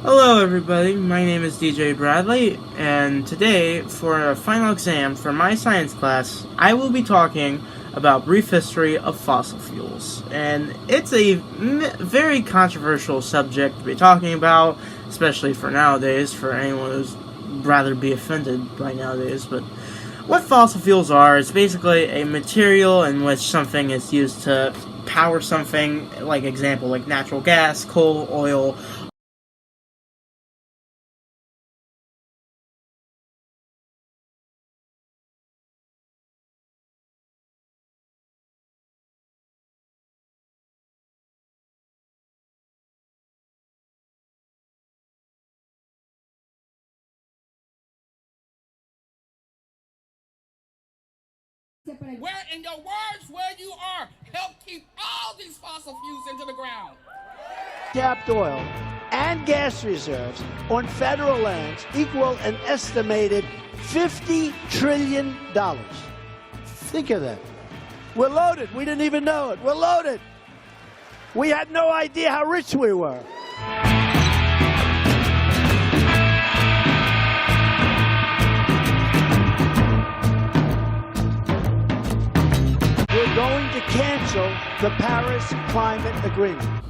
Hello everybody, my name is DJ Bradley, and today, for a final exam for my science class, I will be talking about brief history of fossil fuels. And it's a very controversial subject to be talking about, especially for nowadays, for anyone who's rather be offended by nowadays, but what fossil fuels are is basically a material in which something is used to power something, like example, like natural gas, coal, oil, Where, in your words, where you are, help keep all these fossil fuels into the ground. Capped oil and gas reserves on federal lands equal an estimated $50 trillion. Think of that. We're loaded. We didn't even know it. We're loaded. We had no idea how rich we were. We're going to cancel the Paris Climate Agreement.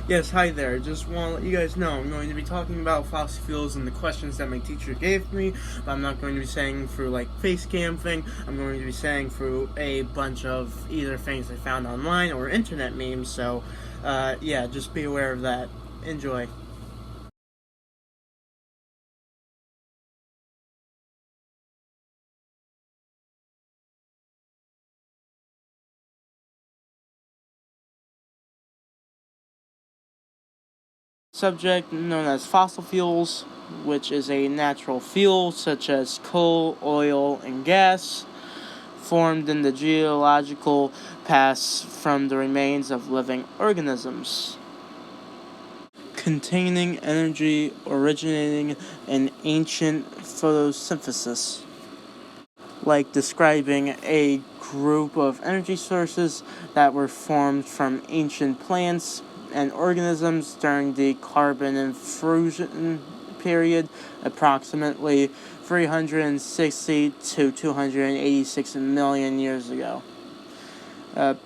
Yes, hi there. Just want to let you guys know I'm going to be talking about fossil fuels and the questions that my teacher gave me, but I'm not going to be saying through like face cam thing. I'm going to be saying through a bunch of either things I found online or internet memes, so yeah, just be aware of that. Enjoy. Subject known as fossil fuels, which is a natural fuel such as coal, oil, and gas, formed in the geological past from the remains of living organisms, containing energy originating in ancient photosynthesis, like describing a group of energy sources that were formed from ancient plants and organisms during the carbon infusion period, approximately 360 to 286 million years ago,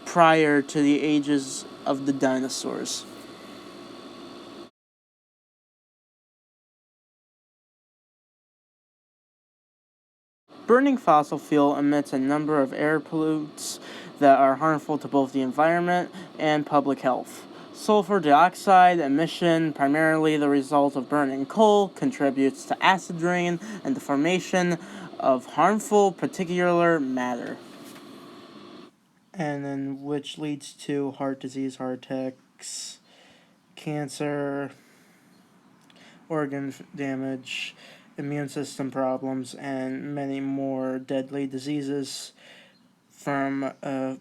prior to the ages of the dinosaurs. Burning fossil fuel emits a number of air pollutants that are harmful to both the environment and public health. Sulfur dioxide emission, primarily the result of burning coal, contributes to acid rain and the formation of harmful particulate matter, and then which leads to heart disease, heart attacks, cancer, organ damage, immune system problems, and many more deadly diseases from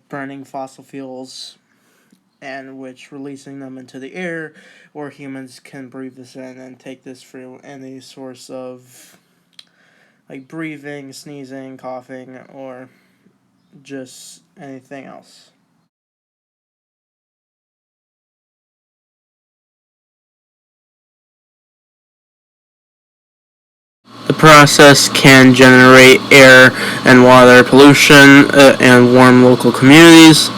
burning fossil fuels, and which releasing them into the air, or humans can breathe this in and take this through any source of like breathing, sneezing, coughing, or just anything else. The process can generate air and water pollution and warm local communities.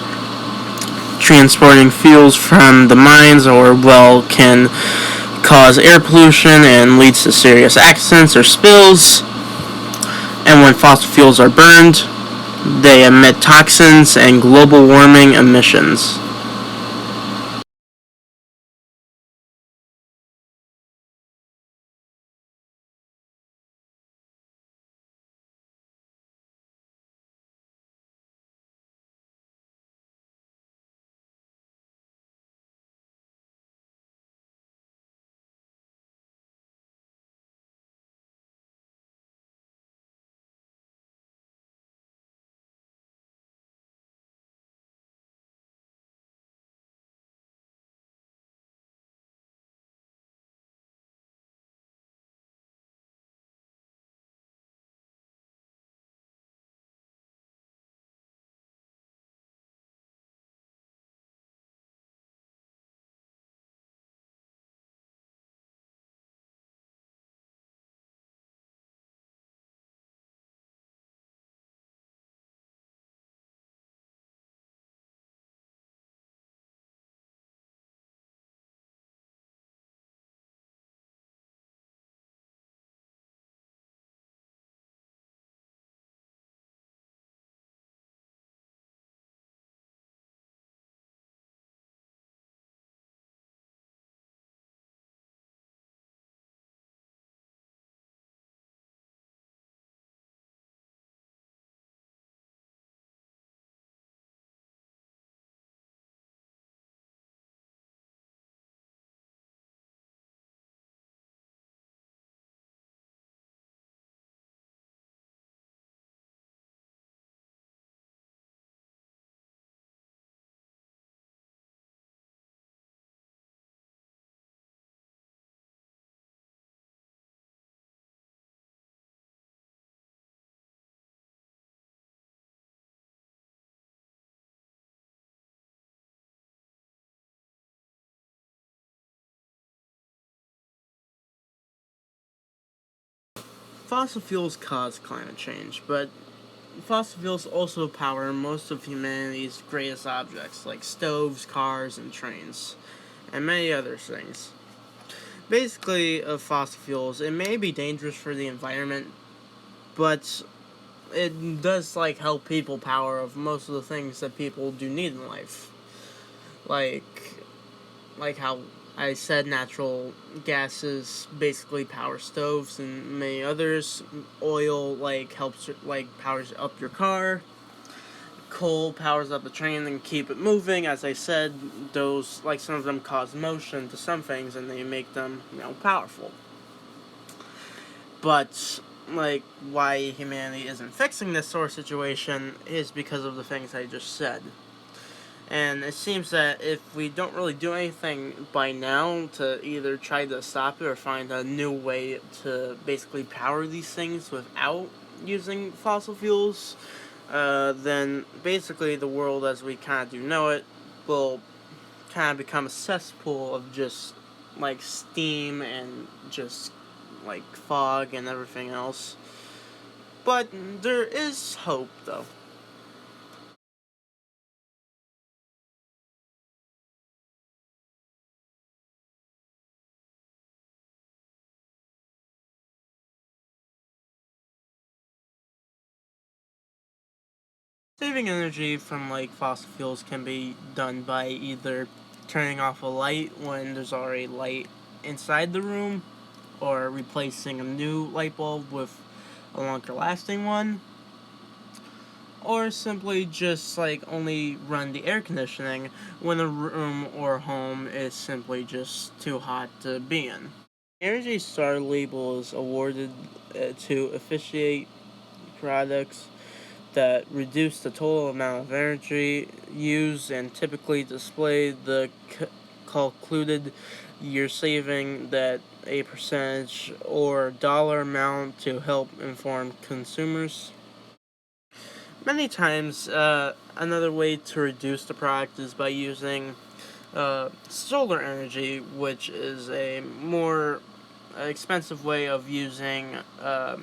Transporting fuels from the mines or well can cause air pollution and leads to serious accidents or spills. And when fossil fuels are burned, they emit toxins and global warming emissions. fossil fuels cause climate change, but fossil fuels also power most of humanity's greatest objects, like stoves, cars, and trains, and many other things. Basically, of fossil fuels, it may be dangerous for the environment, but it does help people power of most of the things that people do need in life. Like how I said, natural gases basically power stoves and many others. Oil helps powers up your car. Coal powers up the train and keep it moving. As I said, those some of them cause motion to some things and they make them powerful. But why humanity isn't fixing this sort of situation is because of the things I just said. And it seems that if we don't really do anything by now to either try to stop it or find a new way to basically power these things without using fossil fuels, then basically the world as we kind of do know it will kind of become a cesspool of just steam and just fog and everything else. But there is hope, though. Saving energy from fossil fuels can be done by either turning off a light when there's already light inside the room, or replacing a new light bulb with a longer lasting one, or simply just only run the air conditioning when a room or home is simply just too hot to be in. Energy Star label is awarded to officiate products that reduce the total amount of energy used and typically display the concluded year saving that a percentage or dollar amount to help inform consumers. Many times, another way to reduce the product is by using solar energy, which is a more expensive way of using the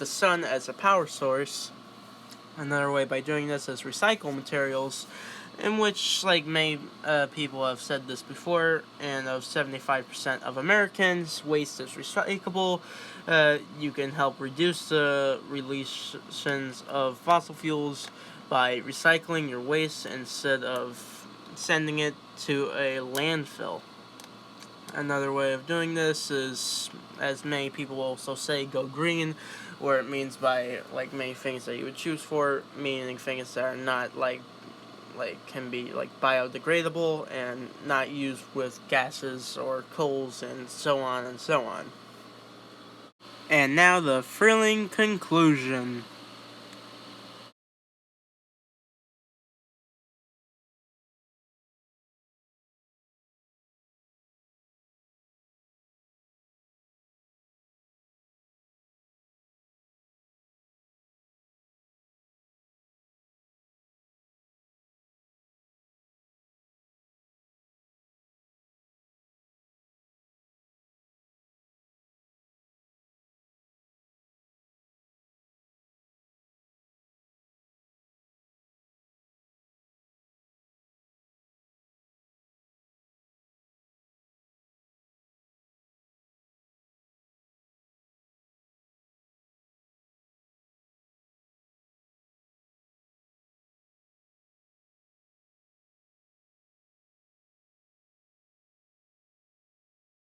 sun as a power source. Another way by doing this is recycle materials, in which many people have said this before, and of 75% of Americans, waste is recyclable. You can help reduce the releases of fossil fuels by recycling your waste instead of sending it to a landfill. Another way of doing this is, as many people also say, go green, where it means by many things that you would choose for, meaning things that are not can be biodegradable and not used with gases or coals and so on and so on. And now the thrilling conclusion.